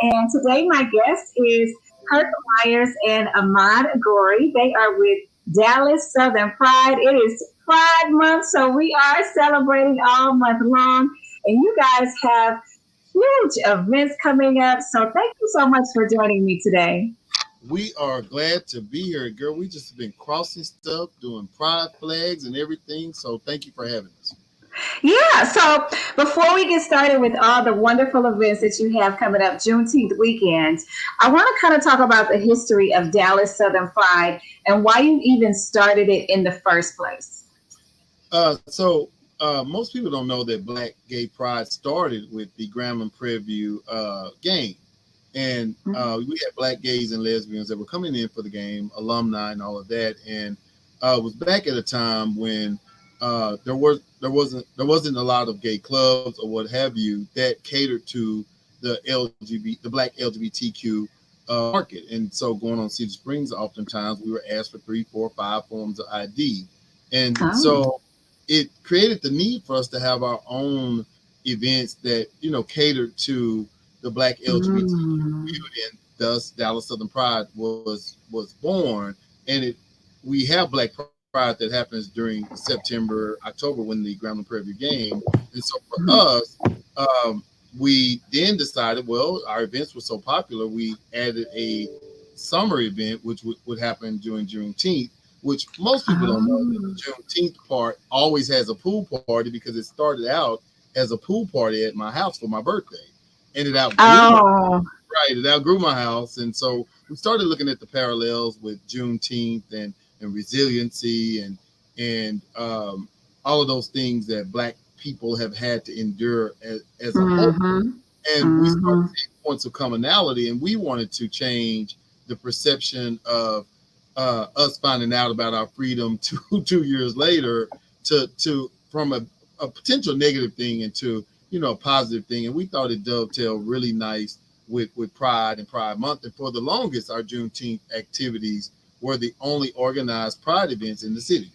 And today my guest is Kirk Myers and Ahmad Goree. They are with Dallas Southern Pride. It is Pride Month, so we are celebrating all month long. And you guys have huge events coming up. So thank you so much for joining me today. We are glad to be here, girl. We just been crossing stuff, doing pride flags and everything. So thank you for having us. Yeah, so before we get started with all the wonderful events that you have coming up Juneteenth weekend, I want to kind of talk about the history of Dallas Southern Pride and why you even started it in the first place. Most people don't know that Black Gay Pride started with the Grambling Prairie View game. And we had Black gays and lesbians that were coming in for the game, alumni and all of that. And it was back at a time when there wasn't a lot of gay clubs or what have you that catered to the Black LGBTQ market. And so going on Cedar Springs, oftentimes we were asked for 3, 4, 5 forms of ID. And so it created the need for us to have our own events that, catered to the Black LGBT community, and thus Dallas Southern Pride was born. And we have Black Pride that happens during September, October when the Grambling Prairie View game. And so for us, we then decided, well, our events were so popular, we added a summer event, which would happen during Juneteenth, which most people don't know. The Juneteenth part always has a pool party because it started out as a pool party at my house for my birthday. And it outgrew my house. And so we started looking at the parallels with Juneteenth and resiliency and all of those things that Black people have had to endure as a whole. And we started seeing points of commonality, and we wanted to change the perception of us finding out about our freedom 2 years later to from a potential negative thing into a positive thing. And we thought it dovetailed really nice with Pride and Pride Month. And for the longest, our Juneteenth activities were the only organized Pride events in the city.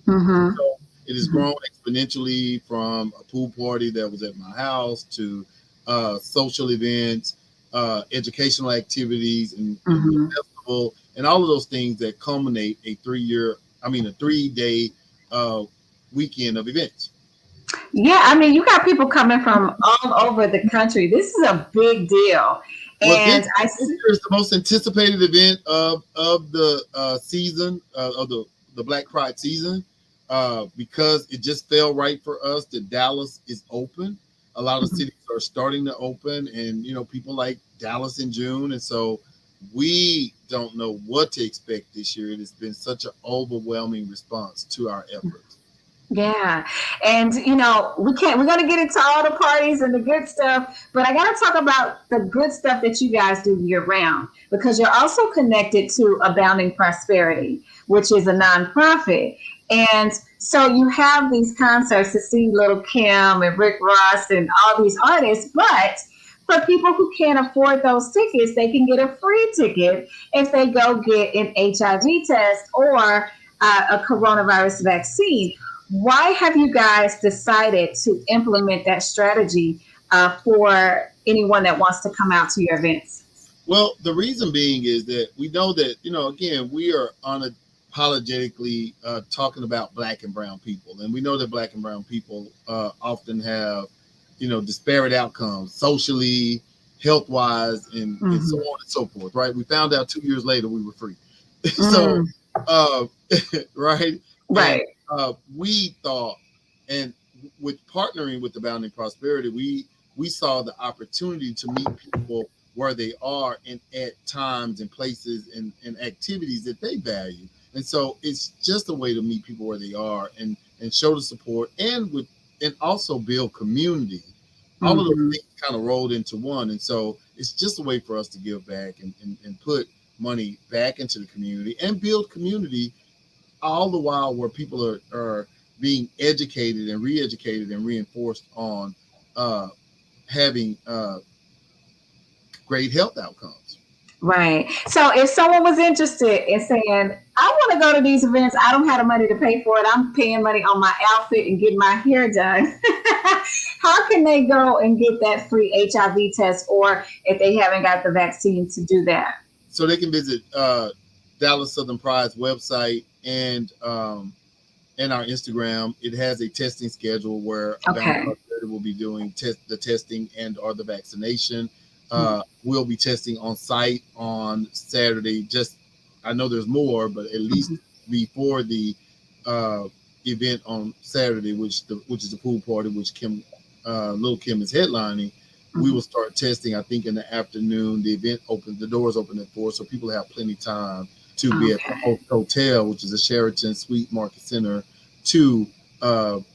So it has grown exponentially from a pool party that was at my house to social events, educational activities, and festival, and all of those things that culminate a 3-day weekend of events. Yeah, I mean, you got people coming from all over the country. This is a big deal. And this year is the most anticipated event of the season, of the Black Pride season, because it just fell right for us that Dallas is open. A lot of cities are starting to open, and people like Dallas in June, and so we don't know what to expect this year. It has been such an overwhelming response to our efforts. Yeah. And, we're going to get into all the parties and the good stuff, but I got to talk about the good stuff that you guys do year round, because you're also connected to Abounding Prosperity, which is a nonprofit. And so you have these concerts to see Little Kim and Rick Ross and all these artists, but for people who can't afford those tickets, they can get a free ticket if they go get an HIV test or a coronavirus vaccine. Why have you guys decided to implement that strategy for anyone that wants to come out to your events? Well, the reason being is that we know that, again, we are unapologetically talking about Black and brown people. And we know that Black and brown people often have, disparate outcomes socially, health-wise, and so on and so forth, right? We found out 2 years later we were free. So, right? Right. And, we thought, and with partnering with Abounding Prosperity, we saw the opportunity to meet people where they are and at times and places and activities that they value. And so it's just a way to meet people where they are and show the support and also build community. All of those things kind of rolled into one. And so it's just a way for us to give back and put money back into the community and build community, all the while where people are being educated and re-educated and reinforced on having great health outcomes. Right. So if someone was interested in saying, I want to go to these events, I don't have the money to pay for it, I'm paying money on my outfit and getting my hair done. How can they go and get that free HIV test, or if they haven't got the vaccine to do that? So they can visit Dallas Southern Pride's website and our Instagram. It has a testing schedule where Abounding Prosperity will be doing the testing and or the vaccination. We'll be testing on site on Saturday. I know there's more, but at least before the event on Saturday, which is the pool party, which Lil Kim is headlining. We will start testing, I think, in the afternoon. The doors open at 4, so people have plenty of time to be at the hotel, which is a Sheraton Suite Market Center, to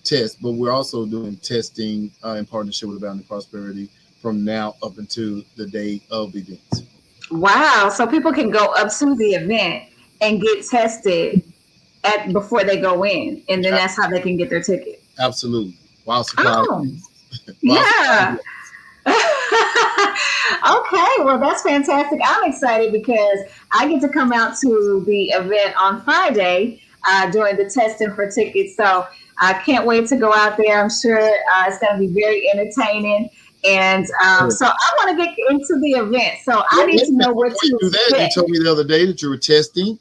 test. But we're also doing testing in partnership with Abounding Prosperity from now up until the day of the event. Wow. So people can go up to the event and get tested before they go in, and then that's how they can get their ticket. Absolutely. Wow. Surprise. Yeah. Okay, well, that's fantastic. I'm excited because I get to come out to the event on Friday during the testing for tickets. So I can't wait to go out there. I'm sure it's going to be very entertaining. And so I want to get into the event. So I need to know what to expect. You told me the other day that you were testing.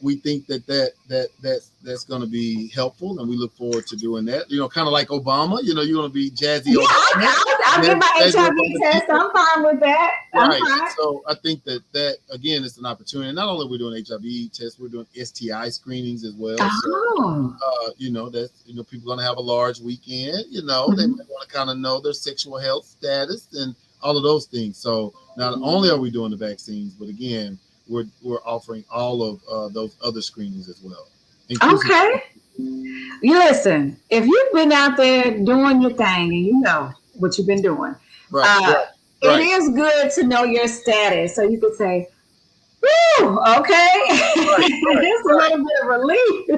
We think that's going to be helpful, and we look forward to doing that. Kind of like Obama. You're going to be Jazze. Yeah, I'll get my HIV test. I'm fine with that. Right. So I think that again, it's an opportunity. Not only are we doing HIV tests, we're doing STI screenings as well. Oh. So, that's people are going to have a large weekend. They might want to kind of know their sexual health status and all of those things. So not only are we doing the vaccines, but again, we're offering all of those other screenings as well. Okay. You listen, if you've been out there doing your thing and you know what you've been doing, it is good to know your status. So you could say, woo, okay. It's a little bit of relief.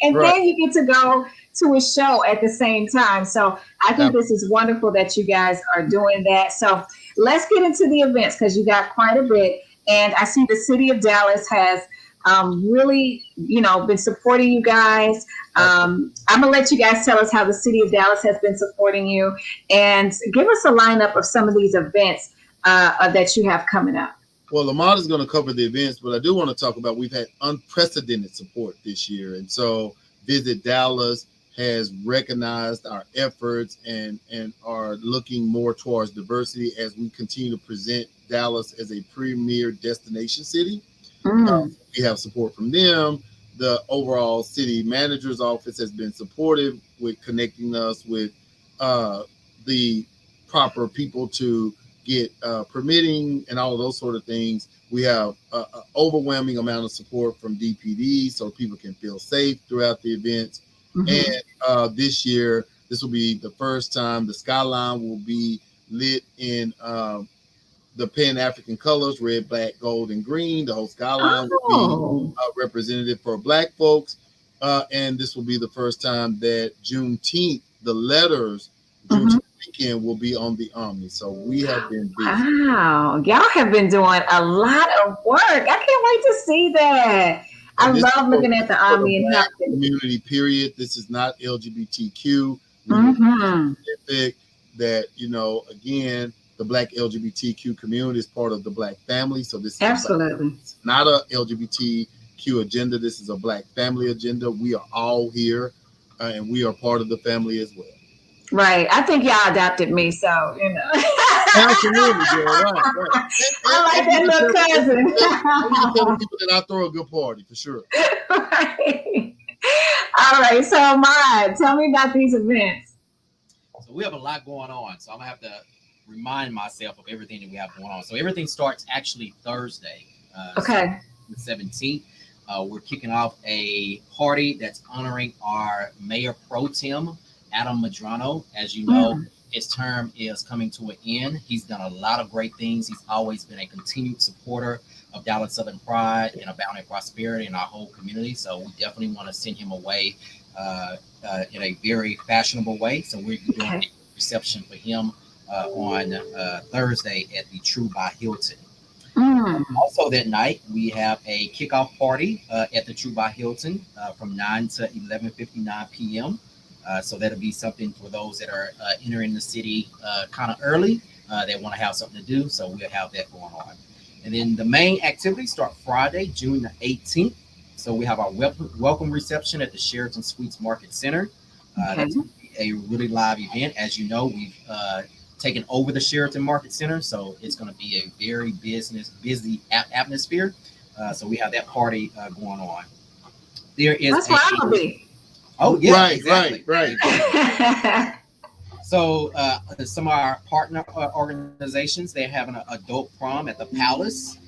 And then you get to go to a show at the same time. So I think this is wonderful that you guys are doing that. So let's get into the events because you got quite a bit. And I see the city of Dallas has really, been supporting you guys. I'm going to let you guys tell us how the city of Dallas has been supporting you and give us a lineup of some of these events that you have coming up. Well, Ahmad is going to cover the events, but I do want to talk about we've had unprecedented support this year. And so Visit Dallas has recognized our efforts and are looking more towards diversity as we continue to present Dallas as a premier destination city. We have support from them. The overall city manager's office has been supportive with connecting us with the proper people to get permitting and all of those sort of things. We have an overwhelming amount of support from DPD so people can feel safe throughout the events. And this year, this will be the first time the skyline will be lit in the Pan-African colors, red, black, gold, and green. The whole skyline will be representative for Black folks. And this will be the first time that Juneteenth, the letters, Juneteenth weekend will be on the Omni. So we have been busy. Wow. Y'all have been doing a lot of work. I can't wait to see that. I love looking at the Omni and Black community, period. This is not LGBTQ. Specific that, again, the Black LGBTQ community is part of the Black family. So this is not a LGBTQ agenda. This is a Black family agenda. We are all here and we are part of the family as well. Right. I think y'all adopted me. So, Absolutely, girl. Right. I like that little cousin. You tell people that I throw a good party for sure. Right. All right. So, Ahmad, tell me about these events. So we have a lot going on. So I'm going to have to remind myself of everything that we have going on. So everything starts actually Thursday. Okay. The 17th. We're kicking off a party that's honoring our Mayor Pro Tem, Adam Medrano. As you know, his term is coming to an end. He's done a lot of great things. He's always been a continued supporter of Dallas Southern Pride and Abounding Prosperity in our whole community. So we definitely want to send him away in a very fashionable way. So we're doing a reception for him on Thursday at the True by Hilton. Also that night, we have a kickoff party at the True by Hilton from 9 to 11:59 p.m. So that'll be something for those that are entering the city kind of early. They want to have something to do, so we'll have that going on. And then the main activities start Friday, June the 18th. So we have our welcome reception at the Sheraton Suites Market Center. That's a really live event. As you know, we've taken over the Sheraton Market Center, so it's going to be a very busy atmosphere. So we have that party going on. There is that's where I'm gonna be. Oh yeah, right, exactly. right. So some of our partner organizations, they're having an adult prom at the Palace.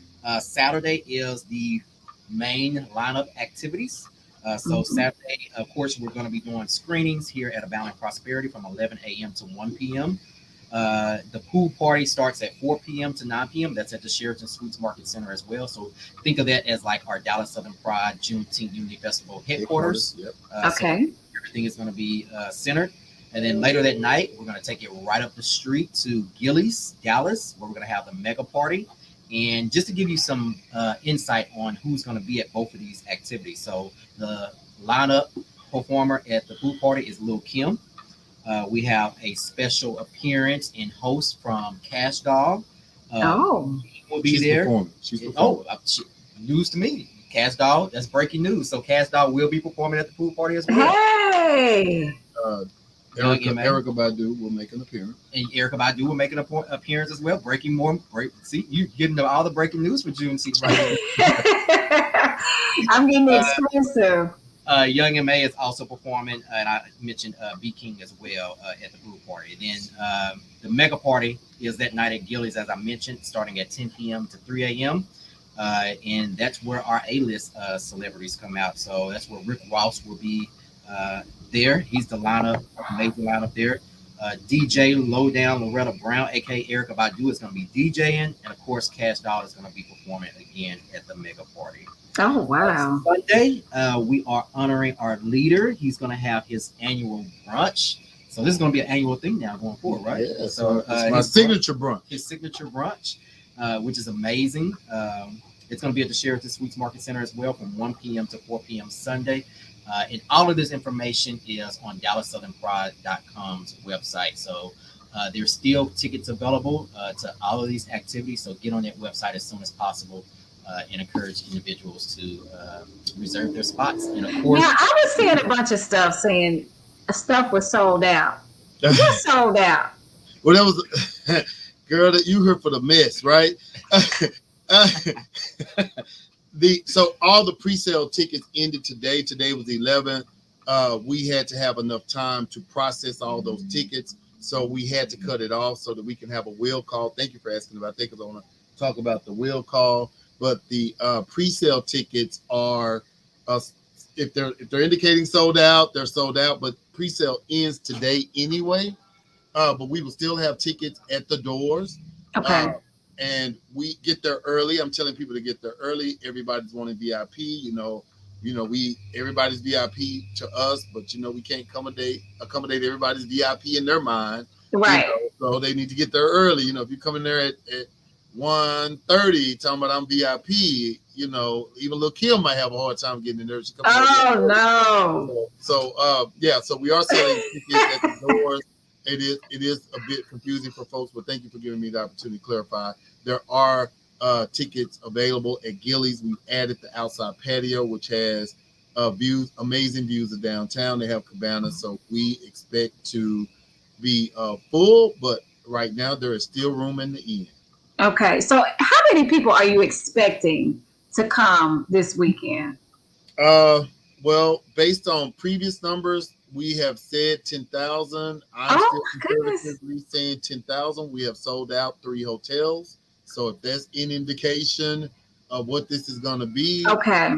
Saturday is the main lineup activities. So Saturday, of course, we're going to be doing screenings here at Abounding Prosperity from 11 a.m. to 1 p.m. The pool party starts at 4 p.m. to 9 p.m. That's at the Sheraton Suites Market Center as well. So think of that as like our Dallas Southern Pride Juneteenth Unity Festival headquarters. Yep. Okay. So everything is going to be centered. And then later that night, we're going to take it right up the street to Gilley's, Dallas, where we're going to have the mega party. And just to give you some insight on who's going to be at both of these activities. So the lineup performer at the pool party is Lil' Kim. We have a special appearance and host from Cash Doll. Will be She's there. She's performing. News to me. Cash Doll, that's breaking news. So Cash Doll will be performing at the pool party as well. Hey. Erykah Badu will make an appearance. And Erykah Badu will make an appearance as well. See, you getting all the breaking news for Juneteenth right here. I'm getting the exclusive. Young M.A. is also performing, and I mentioned B. King as well at the pool party. And then the mega party is that night at Gilley's, as I mentioned, starting at 10 p.m. to 3 a.m. And that's where our A-list celebrities come out. So that's where Rick Ross will be there. He's the major lineup there. DJ Lowdown Loretta Brown, aka Erykah Badu, is going to be DJing, and of course, Cash Doll is going to be performing again at the mega party. Oh wow! Sunday, we are honoring our leader. He's going to have his annual brunch. So this is going to be an annual thing now going forward, right? Yeah, so it's my signature brunch. His signature brunch, which is amazing. It's going to be at the Sheraton Suites Market Center as well from 1 p.m. to 4 p.m. Sunday. And all of this information is on DallasSouthernPride.com's website. So there's still tickets available to all of these activities. So get on that website as soon as possible and encourage individuals to reserve their spots. And of course, yeah, I was seeing a bunch of stuff saying stuff was sold out. What's sold out? Well, that was girl that you heard for the mess, right? So all the pre-sale tickets ended today. Today was the 11th. We had to have enough time to process all those tickets, so we had to cut it off so that we can have a will call. Thank you for asking about that, because I want to talk about the will call. But the pre-sale tickets are, if they're indicating sold out, they're sold out. But pre-sale ends today anyway. But we will still have tickets at the doors. Okay. And we get there early. I'm telling people to get there early. Everybody's wanting VIP. Everybody's VIP to us, but we can't accommodate everybody's VIP in their mind. Right. So they need to get there early. If you come in there at 1:30 talking about I'm VIP, even Lil' Kim might have a hard time getting in there. No. So we are selling tickets at the doors. It is a bit confusing for folks, but thank you for giving me the opportunity to clarify. There are tickets available at Gilley's. We've added the outside patio, which has amazing views of downtown. They have cabanas, so we expect to be full, but right now there is still room in the end. Okay, so how many people are you expecting to come this weekend? Well, based on previous numbers, we have said 10,000. I'm still conservatively saying 10,000. We have sold out 3 hotels. So if that's an indication of what this is going to be, okay,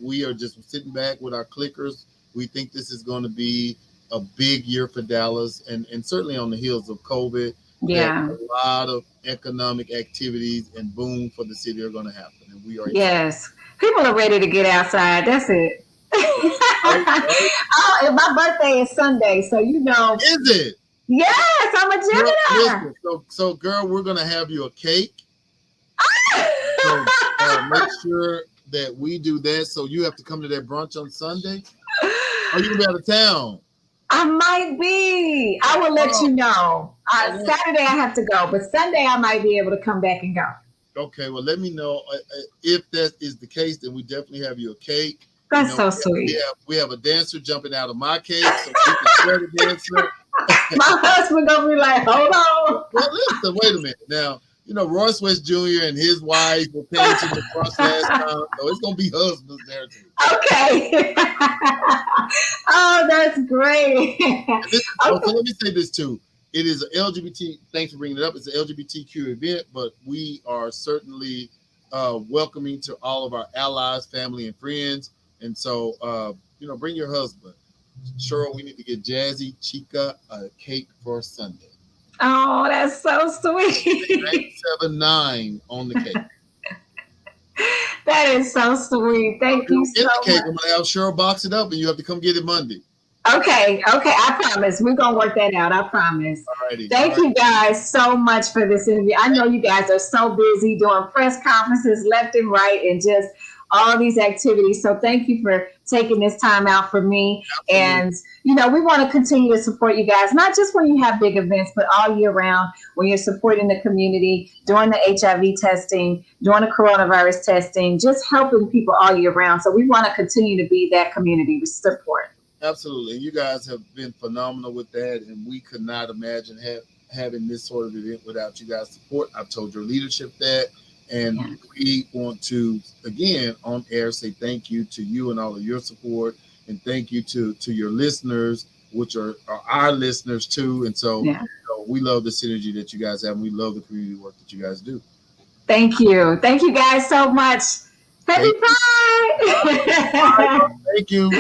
we are just sitting back with our clickers. We think this is going to be a big year for Dallas, and certainly on the heels of COVID. Yeah, a lot of economic activities and boom for the city are going to happen. And we are. Yes, people are ready to get outside. That's it. Oh, and my birthday is Sunday, so Is it? Yes, I'm a Gemini. So girl, we're gonna have you a cake. So make sure that we do that. So you have to come to that brunch on Sunday. Are you gonna be out of town? I might be. I will let you know. Saturday I have to go, but Sunday I might be able to come back and go. Okay, well, let me know if that is the case. Then we definitely have you a cake. That's so sweet. We have a dancer jumping out of my cake, so we can share the dancer. My husband gonna be like, hold on. Well, listen, wait a minute. Now, Royce West Jr. and his wife were paying to the front last time, so it's gonna be husbands there too. Okay. Oh, that's great. So let me say this too. It is an LGBT. Thanks for bringing it up. It's an LGBTQ event, but we are certainly welcoming to all of our allies, family, and friends. And so, bring your husband. Cheryl, we need to get Jazze Chica a cake for Sunday. Oh, that's so sweet. 979 on the cake. That is so sweet. Thank you so much. I'm going to have Cheryl box it up, and you have to come get it Monday. Okay. I promise. We're going to work that out. I promise. Alrighty. Thank you guys so much for this interview. I know you guys are so busy doing press conferences left and right and just all these activities. So thank you for taking this time out for me. Absolutely. And, we want to continue to support you guys, not just when you have big events, but all year round when you're supporting the community, doing the HIV testing, doing the coronavirus testing, just helping people all year round. So we want to continue to be that community support. Absolutely. You guys have been phenomenal with that. And we could not imagine having this sort of event without you guys' support. I've told your leadership that. And we want to, again, on air, say thank you to you and all of your support. And thank you to your listeners, which are our listeners too. And so, we love the synergy that you guys have. And we love the community work that you guys do. Thank you. Thank you guys so much. Happy Pride. Thank you.